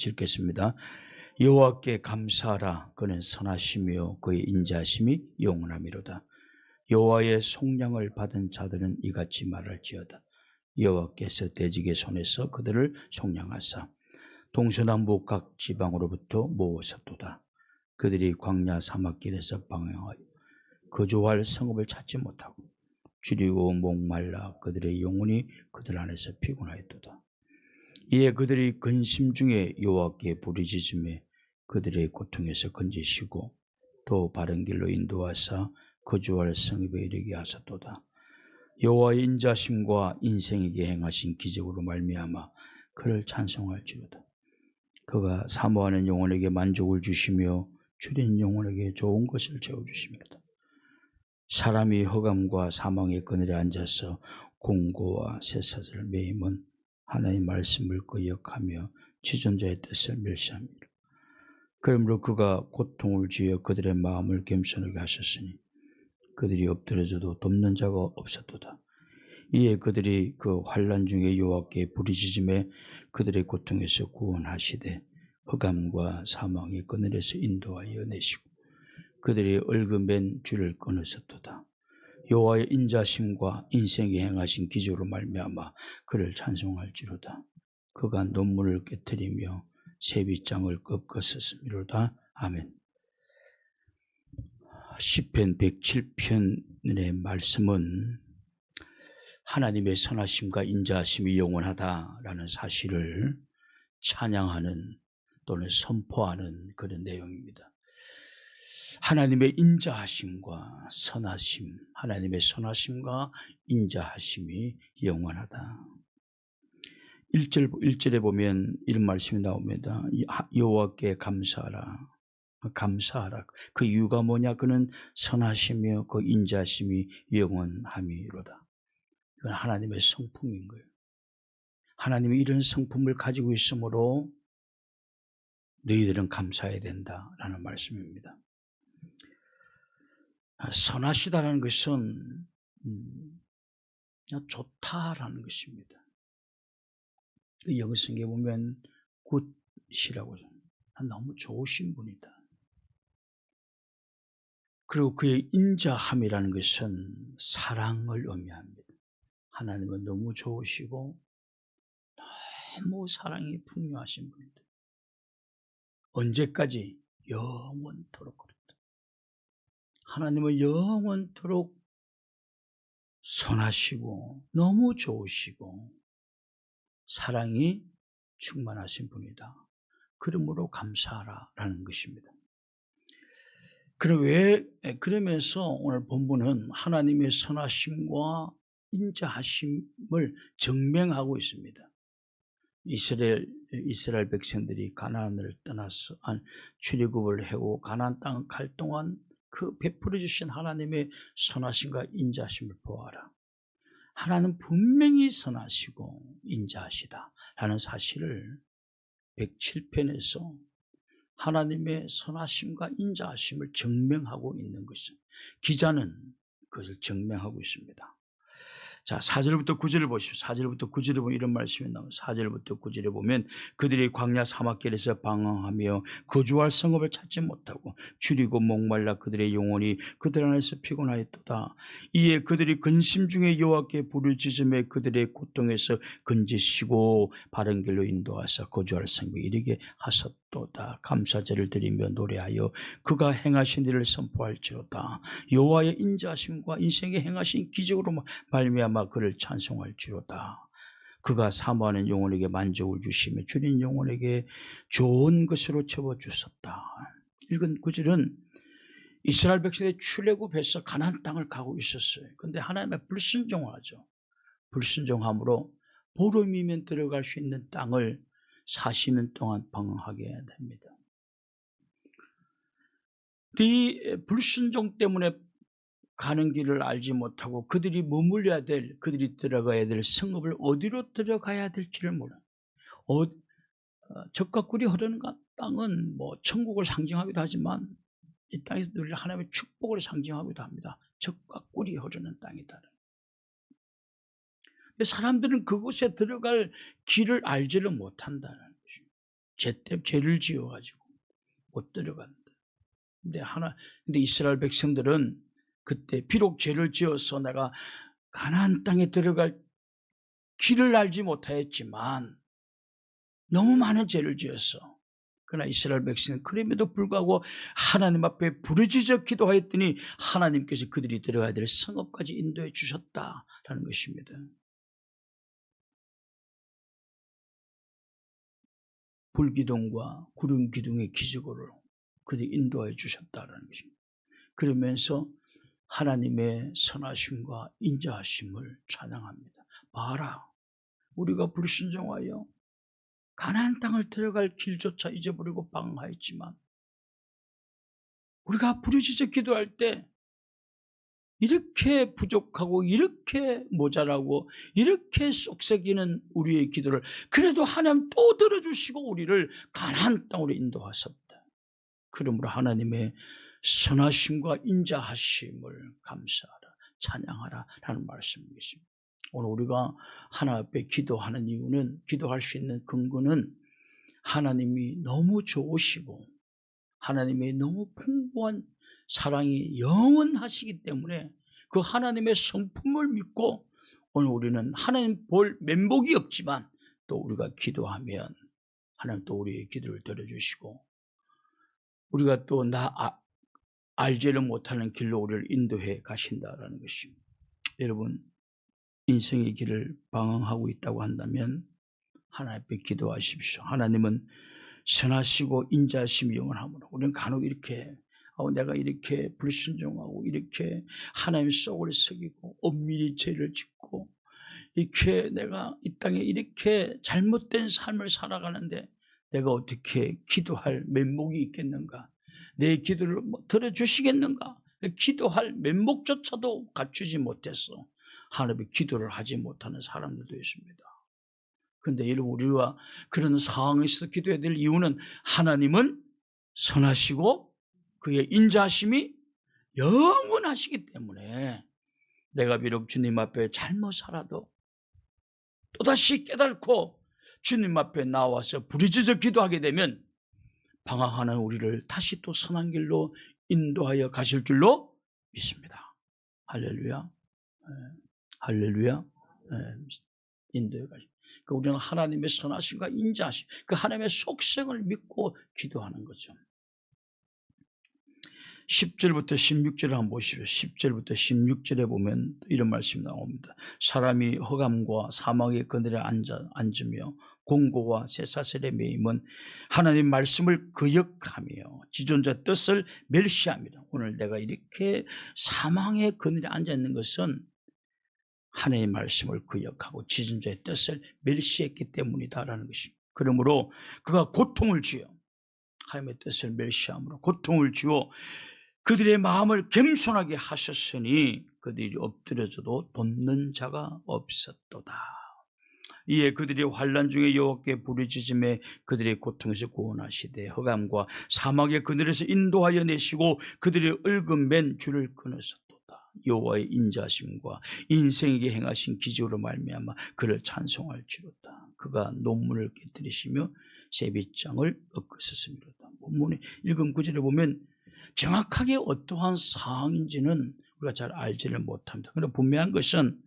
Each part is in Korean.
읽겠습니다. 여호와께 감사하라. 그는 선하시며 그의 인자하심이 영원하미로다. 여호와의 속량을 받은 자들은 이같이 말할지어다. 여호와께서 대적의 손에서 그들을 속량하사 동서남북 각 지방으로부터 모으셨도다. 그들이 광야 사막길에서 방황하여 거주할 성읍을 찾지 못하고 줄이고 목말라 그들의 영혼이 그들 안에서 피곤하였도다. 이에 그들이 근심 중에 여호와께 부르짖음에 그들의 고통에서 건지시고 또 바른 길로 인도하사 거주할 성읍에 이르게 하셨도다. 여호와의 인자심과 인생에게 행하신 기적으로 말미암아 그를 찬송할지로다. 그가 사모하는 영혼에게 만족을 주시며 줄인 영혼에게 좋은 것을 채워주십니다. 사람이 허감과 사망의 그늘에 앉아서 공고와 쇠사슬을 매임은 하나님의 말씀을 거역하며 지존자의 뜻을 멸시합니다. 그러므로 그가 고통을 주어 그들의 마음을 겸손하게 하셨으니 그들이 엎드려져도 돕는 자가 없었도다. 이에 그들이 그 환난 중에 여호와께 부르짖음에 그들의 고통에서 구원하시되 흑암과 사망의 그늘에서 인도하여 내시고 그들이 얽어맨 줄을 끊으셨도다. 여호와의 인자심과 인생에 행하신 기적으로 말미암아 그를 찬송할지로다. 그가 논문을 깨뜨리며 세빗장을 꺾었으미로다. 아멘. 시편 107편의 말씀은 하나님의 선하심과 인자하심이 영원하다라는 사실을 찬양하는 또는 선포하는 그런 내용입니다. 하나님의 인자하심과 선하심, 하나님의 선하심과 인자하심이 영원하다. 1절에 보면 이런 말씀이 나옵니다. 여호와께 감사하라. 감사하라. 그 이유가 뭐냐? 그는 선하시며 그 인자하심이 영원함이로다. 이건 하나님의 성품인 거예요. 하나님이 이런 성품을 가지고 있으므로 너희들은 감사해야 된다라는 말씀입니다. 선하시다라는 것은 좋다라는 것입니다. 영어 성경에 보면 굿이라고 해요. 너무 좋으신 분이다. 그리고 그의 인자함이라는 것은 사랑을 의미합니다. 하나님은 너무 좋으시고 너무 사랑이 풍요하신 분이다. 언제까지? 영원토록 그렇다. 하나님은 영원토록 선하시고 너무 좋으시고 사랑이 충만하신 분이다. 그러므로 감사하라라는 것입니다. 그러면서 오늘 본문은 하나님의 선하심과 인자하심을 증명하고 있습니다. 이스라엘 백성들이 가나안을 떠나서 출애굽을 해고 가나안 땅을 갈 동안 그 베풀어 주신 하나님의 선하심과 인자하심을 보아라. 하나님은 분명히 선하시고 인자하시다라는 사실을 107편에서 하나님의 선하심과 인자하심을 증명하고 있는 것입니다. 기자는 그것을 증명하고 있습니다. 자, 4절부터 9절을 보십시오. 4절부터 9절에 보면 이런 말씀이 나옵니다. 4절부터 9절에 보면 그들이 광야 사막길에서 방황하며 거주할 성읍을 찾지 못하고 줄이고 목말라 그들의 영혼이 그들 안에서 피곤하였도다. 이에 그들이 근심 중에 여호와께 부르짖음에 그들의 고통에서 건지시고 바른 길로 인도하사 거주할 성읍에 이르게 하셨도다. 감사제를 드리며 노래하여 그가 행하신 일을 선포할지로다. 여호와의 인자하심과 인생에 행하신 기적으로 말미암아 그를 찬송할지로다. 그가 사모하는 영혼에게 만족을 주시며 줄인 영혼에게 좋은 것으로 채워주셨다. 읽은 구절은 이스라엘 백성의 출애굽해서 가나안 땅을 가고 있었어요. 그런데 하나님의 불순종하죠. 불순종함으로 보름이면 들어갈 수 있는 땅을 40년 동안 방황하게 됩니다. 이 불순종 때문에 가는 길을 알지 못하고 그들이 머물러야 될, 그들이 들어가야 될 성읍을 어디로 들어가야 될지를 몰라. 젖과 꿀이 흐르는 땅은 뭐 천국을 상징하기도 하지만 이 땅에서 누릴 하나님의 축복을 상징하기도 합니다. 젖과 꿀이 흐르는 땅이다. 근데 사람들은 그곳에 들어갈 길을 알지를 못한다는 것입니다. 죄를 지어가지고 못 들어간다. 근데 이스라엘 백성들은 그때 비록 죄를 지어서 내가 가나안 땅에 들어갈 길을 알지 못하였지만 너무 많은 죄를 지었어. 그러나 이스라엘 백성은 그럼에도 불구하고 하나님 앞에 부르짖어 기도하였더니 하나님께서 그들이 들어가야 될 성읍까지 인도해 주셨다라는 것입니다. 불기둥과 구름기둥의 기적으로 그들이 인도해 주셨다라는 것입니다. 그러면서 하나님의 선하심과 인자하심을 찬양합니다. 봐라, 우리가 불순종하여 가나안 땅을 들어갈 길조차 잊어버리고 방황하였지만 우리가 부르짖어 기도할 때 이렇게 부족하고 이렇게 모자라고 이렇게 쏙썩이는 우리의 기도를 그래도 하나님 또 들어주시고 우리를 가나안 땅으로 인도하셨다. 그러므로 하나님의 선하심과 인자하심을 감사하라, 찬양하라 라는 말씀이십니다. 오늘 우리가 하나님 앞에 기도하는 이유는, 기도할 수 있는 근거는 하나님이 너무 좋으시고 하나님의 너무 풍부한 사랑이 영원하시기 때문에 그 하나님의 성품을 믿고 오늘 우리는 하나님 볼 면목이 없지만 또 우리가 기도하면 하나님 또 우리의 기도를 들어주시고 우리가 또 알지를 못하는 길로 우리를 인도해 가신다라는 것입니다. 여러분, 인생의 길을 방황하고 있다고 한다면 하나님 앞에 기도하십시오. 하나님은 선하시고 인자하심이 영원하므로 우리는 간혹 이렇게 내가 이렇게 불순종하고 이렇게 하나님 속을 속이고 엄밀히 죄를 짓고 이렇게 내가 이 땅에 이렇게 잘못된 삶을 살아가는데 내가 어떻게 기도할 면목이 있겠는가? 내 기도를 들어주시겠는가? 기도할 면목조차도 갖추지 못해서 하나님의 기도를 하지 못하는 사람들도 있습니다. 그런데 여러분, 우리가 그런 상황에서 기도해야 될 이유는 하나님은 선하시고 그의 인자하심이 영원하시기 때문에 내가 비록 주님 앞에 잘못 살아도 또다시 깨닫고 주님 앞에 나와서 부르짖어 기도하게 되면 방황하는 우리를 다시 또 선한 길로 인도하여 가실 줄로 믿습니다. 할렐루야. 할렐루야. 인도해 가십니다. 우리는 하나님의 선하심과 인자하심, 그 하나님의 속성을 믿고 기도하는 거죠. 10절부터 16절을 한번 보시죠. 10절부터 16절에 보면 이런 말씀이 나옵니다. 사람이 흑암과 사망의 그늘에 앉으며 공고와 쇠사슬에 매임은 하나님 말씀을 거역하며 지존자 뜻을 멸시합니다. 오늘 내가 이렇게 사망의 그늘에 앉아있는 것은 하나님의 말씀을 거역하고 지존자의 뜻을 멸시했기 때문이다라는 것입니다. 그러므로 그가 고통을 주어 하나님의 뜻을 멸시함으로 고통을 주어 그들의 마음을 겸손하게 하셨으니 그들이 엎드려져도 돕는 자가 없었도다. 이에 그들이 환난 중에 여호와께 부르짖음에 그들의 고통에서 구원하시되 흑암과 사막의 그늘에서 인도하여 내시고 그들의 얽은 줄을 끊으셨도다. 여호와의 인자심과 인생에게 행하신 기적으로 말미암아 그를 찬송할지로다. 그가 논문을 깨뜨리시며 세빗장을 꺾으셨습니다. 본문의 읽은 구절에 보면 정확하게 어떠한 상황인지는 우리가 잘 알지를 못합니다. 그러나 분명한 것은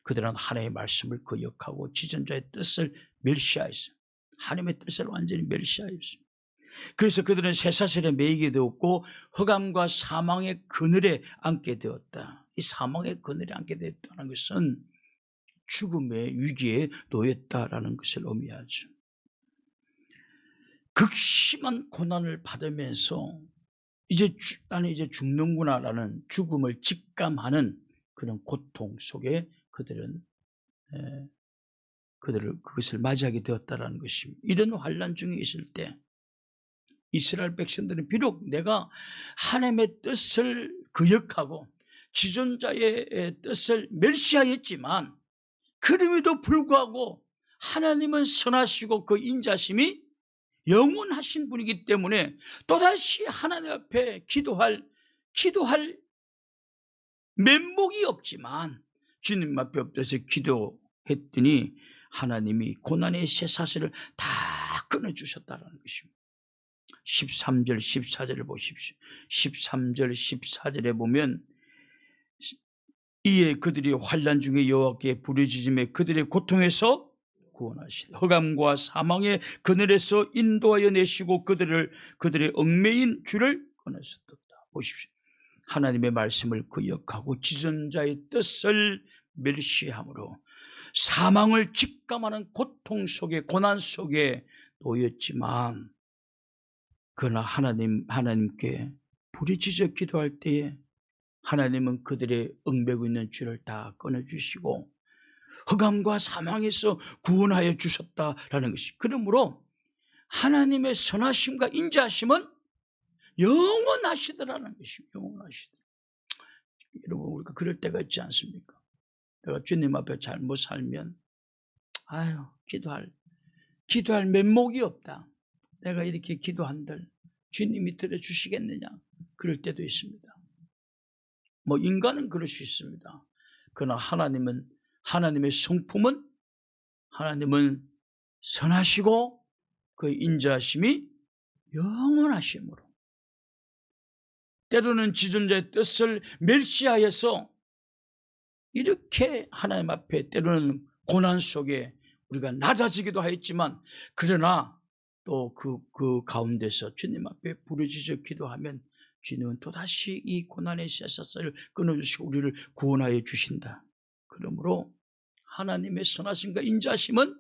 그들은 하나님의 말씀을 거역하고 지존자의 뜻을 멸시하였어요. 하나님의 뜻을 완전히 멸시하였어요. 그래서 그들은 쇠사슬에 매이게 되었고 흑암과 사망의 그늘에 앉게 되었다. 이 사망의 그늘에 앉게 되었다는 것은 죽음의 위기에 놓였다라는 것을 의미하죠. 극심한 고난을 받으면서 나는 이제 죽는구나라는 죽음을 직감하는 그런 고통 속에 그들은 그것을 맞이하게 되었다라는 것입니다. 이런 환난 중에 있을 때 이스라엘 백성들은 비록 내가 하나님의 뜻을 거역하고 지존자의 뜻을 멸시하였지만 그럼에도 불구하고 하나님은 선하시고 그 인자심이 영원하신 분이기 때문에 또다시 하나님 앞에 기도할 면목이 없지만 주님 앞에 엎드려서 기도했더니 하나님이 고난의 쇠사슬을 다 끊어주셨다는 것입니다. 13절 14절을 보십시오. 13절 14절에 보면 이에 그들이 환난 중에 여호와께 부르짖음에 그들의 고통에서 구원하시다. 흑암과 사망의 그늘에서 인도하여 내시고 그들의 얽매인 줄을 끊으셨다. 보십시오. 하나님의 말씀을 거역하고 지존자의 뜻을 멸시함으로 사망을 직감하는 고통 속에 고난 속에 놓였지만 그러나 하나님께 부르짖어 기도할 때에 하나님은 그들의 얽매고 있는 줄을 다 끊어주시고 흑암과 사망에서 구원하여 주셨다라는 것이. 그러므로 하나님의 선하심과 인자하심은 영원하시더라는 것입니다. 영원하시더라. 여러분, 우리가 그럴 때가 있지 않습니까? 내가 주님 앞에 잘못 살면 기도할 면목이 없다. 내가 이렇게 기도한들 주님이 들어주시겠느냐, 그럴 때도 있습니다. 인간은 그럴 수 있습니다. 그러나 하나님의 성품은, 하나님은 선하시고 그 인자하심이 영원하심으로 때로는 지존자의 뜻을 멸시하여서 이렇게 하나님 앞에 때로는 고난 속에 우리가 낮아지기도 하였지만, 그러나 또 그 가운데서 주님 앞에 부르짖어 기도하면 주님은 또다시 이 고난의 쇠사슬을 끊어주시고 우리를 구원하여 주신다. 그러므로 하나님의 선하심과 인자심은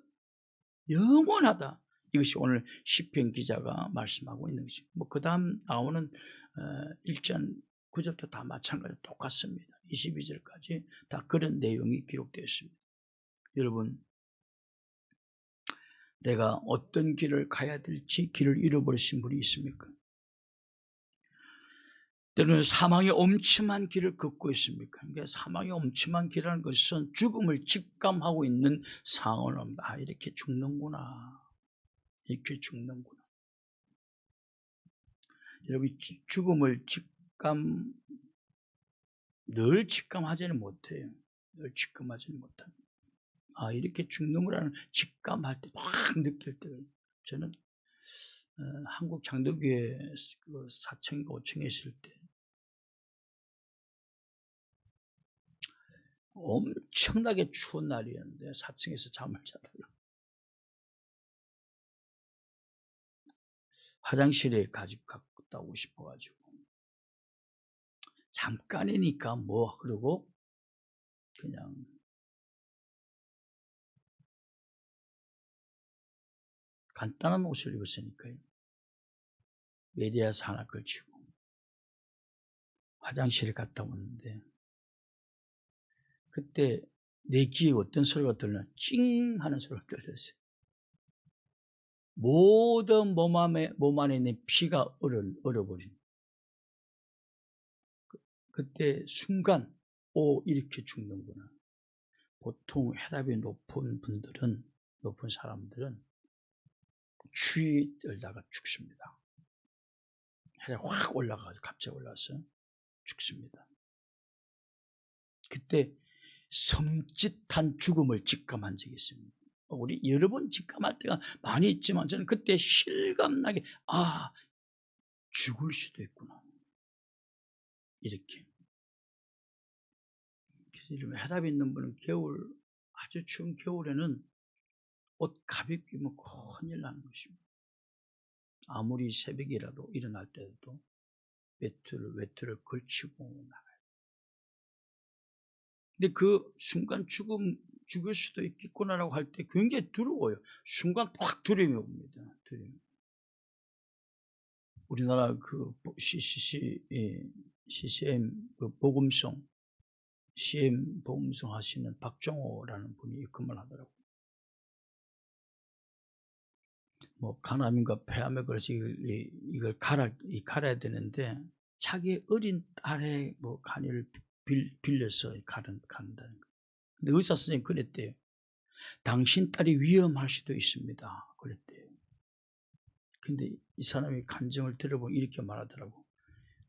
영원하다. 이것이 오늘 시편 기자가 말씀하고 있는 것입니다. 그 다음 나오는 1장 9절도 다 마찬가지로 똑같습니다. 22절까지 다 그런 내용이 기록되어 있습니다. 여러분, 내가 어떤 길을 가야 될지 길을 잃어버리신 분이 있습니까? 때로는 사망의 엄침한 길을 걷고 있습니까? 그러니까 사망의 엄침한 길이라는 것은 죽음을 직감하고 있는 상황을 이렇게 죽는구나. 이렇게 죽는구나. 여러분, 죽음을 늘 직감하지는 못해요. 늘 직감하지는 못합니다. 이렇게 죽는구나는 직감할 때 막 느낄 때가 있어요. 저는 한국 장로교회 4층, 5층에 있을 때 엄청나게 추운 날이었는데 4층에서 잠을 자다가 화장실에 갔다 오고 싶어가지고 잠깐이니까 그러고 그냥 간단한 옷을 입었으니까요. 메리아스 하나 걸치고 화장실에 갔다 오는데 그때 내 귀에 어떤 소리가 들렸나? 찡 하는 소리가 들렸어요. 모든 몸 안에 있는 피가 얼어버린. 그때 순간 이렇게 죽는구나. 보통 혈압이 높은 사람들은 추위 떨다가 죽습니다. 혈압이 확 올라가서 갑자기 올라서 죽습니다. 그때 섬찟한 죽음을 직감한 적이 있습니다. 우리 여러 번 직감할 때가 많이 있지만 저는 그때 실감나게 죽을 수도 있구나. 이렇게. 그래서 혈압이 있는 분은 아주 추운 겨울에는 옷 가볍게 입으면 큰일 나는 것입니다. 아무리 새벽이라도 일어날 때도 외투를 걸치고 나가요. 근데 그 순간 죽을 수도 있겠구나라고 할 때 굉장히 두려워요. 순간 확 두려움이 옵니다. 우리나라 CCM 복음성 CM 복음성 하시는 박정호라는 분이 그말 하더라고요. 간암인가 폐암에 걸려서 이걸 갈아야 되는데 자기 어린 딸의 간을 빌려서 간다는 거예요. 근데 의사 선생님이 그랬대요. 당신 딸이 위험할 수도 있습니다. 그랬대요. 근데 이 사람이 간증을 들어보면 이렇게 말하더라고.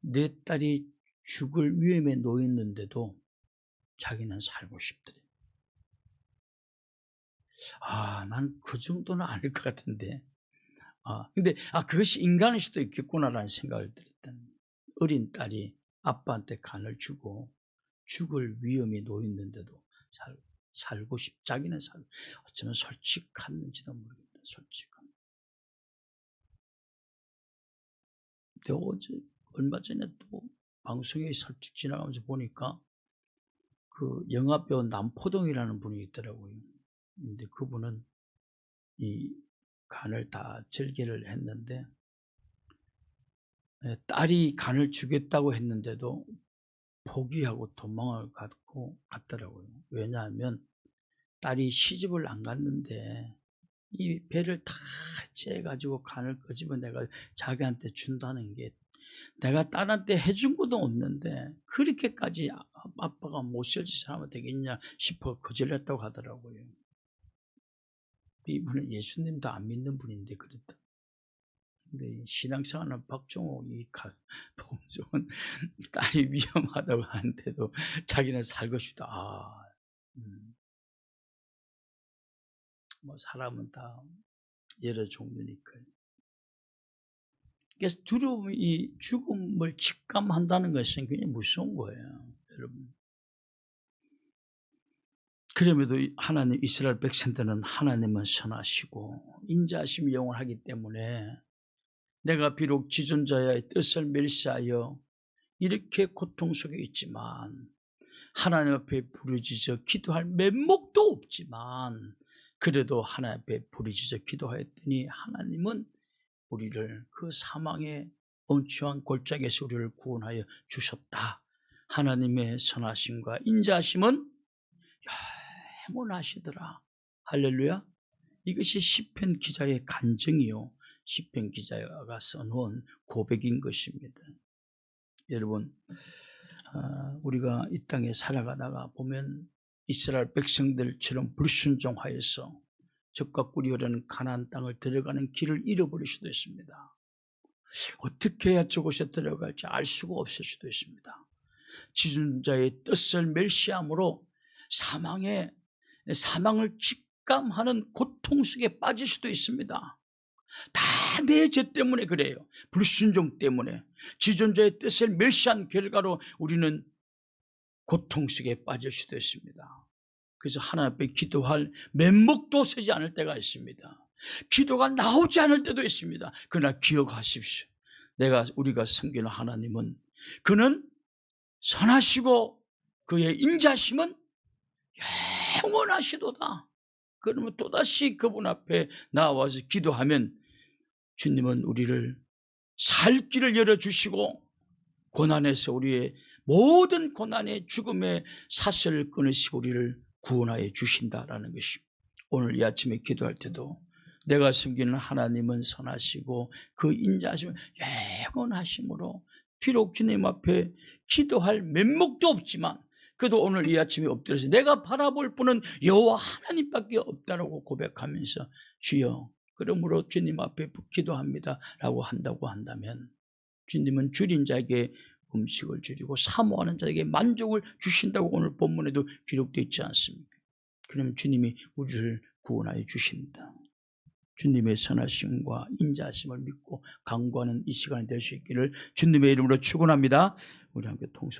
내 딸이 죽을 위험에 놓였는데도 자기는 살고 싶더래. 난 그 정도는 아닐 것 같은데 근데 그것이 인간일 수도 있겠구나라는 생각을 들었던 어린 딸이 아빠한테 간을 주고 죽을 위험이 놓였는데도 살고 자기는 어쩌면 솔직했는지도 모르겠다. 솔직한. 내가 얼마 전에 또 방송에 설득 지나가면서 보니까 그 영화배우 남포동이라는 분이 있더라고요. 근데 그분은 이 간을 다 절개를 했는데 딸이 간을 주겠다고 했는데도 포기하고 도망을 갔더라고요. 왜냐하면 딸이 시집을 안 갔는데 이 배를 다 채해가지고 간을 끄집어 내가 자기한테 준다는 게 내가 딸한테 해준 것도 없는데 그렇게까지 아빠가 못살지 사람은 되겠냐 싶어 거절했다고 하더라고요. 이분은 예수님도 안 믿는 분인데 그랬다. 근데 신앙생활은 박종옥이 봉종은 딸이 위험하다고 하는데도 자기는 살고 싶다. 뭐 사람은 다 여러 종류니까요. 그래서 두려움이 이 죽음을 직감한다는 것은 굉장히 무서운 거예요, 여러분. 그럼에도 하나님 이스라엘 백성들은 하나님은 선하시고 인자하심이 영원하기 때문에 내가 비록 지존자의 뜻을 멸시하여 이렇게 고통 속에 있지만 하나님 앞에 부르짖어 기도할 면목도 없지만 그래도 하나님 앞에 부르짖어 기도하였더니 하나님은 우리를 그 사망의 엄청난 골짜기에서 우리를 구원하여 주셨다. 하나님의 선하심과 인자하심은 영원하시더라. 할렐루야. 이것이 시편 기자의 간증이요, 시편 기자가 써놓은 고백인 것입니다. 여러분, 우리가 이 땅에 살아가다가 보면 이스라엘 백성들처럼 불순종하여서 적과 꿀이 흐르는 가나안 땅을 들어가는 길을 잃어버릴 수도 있습니다. 어떻게 해야 저곳에 들어갈지 알 수가 없을 수도 있습니다. 지존자의 뜻을 멸시함으로 사망을 직감하는 고통 속에 빠질 수도 있습니다. 다 내 죄 때문에 그래요. 불순종 때문에 지존자의 뜻을 멸시한 결과로 우리는 고통 속에 빠질 수도 있습니다. 그래서 하나님 앞에 기도할 면목도 서지 않을 때가 있습니다. 기도가 나오지 않을 때도 있습니다. 그러나 기억하십시오. 우리가 섬기는 하나님은 그는 선하시고 그의 인자심은 영원하시도다. 그러면 또다시 그분 앞에 나와서 기도하면 주님은 우리를 살 길을 열어주시고 고난에서 우리의 모든 고난의 죽음의 사슬을 끊으시고 우리를 구원하여 주신다라는 것입니다. 오늘 이 아침에 기도할 때도 내가 섬기는 하나님은 선하시고 그 인자하심은 영원하심으로 비록 주님 앞에 기도할 면목도 없지만 그래도 오늘 이 아침에 엎드려서 내가 바라볼 분은 여호와 하나님밖에 없다라고 고백하면서 주여 그러므로 주님 앞에 기도합니다 라고 한다고 한다면 주님은 줄인 자에게 음식을 주시고 사모하는 자에게 만족을 주신다고 오늘 본문에도 기록되어 있지 않습니까? 그러면 주님이 우리를 구원하여 주신다. 주님의 선하심과 인자하심을 믿고 간구하는 이 시간이 될 수 있기를 주님의 이름으로 축원합니다. 우리 함께 통성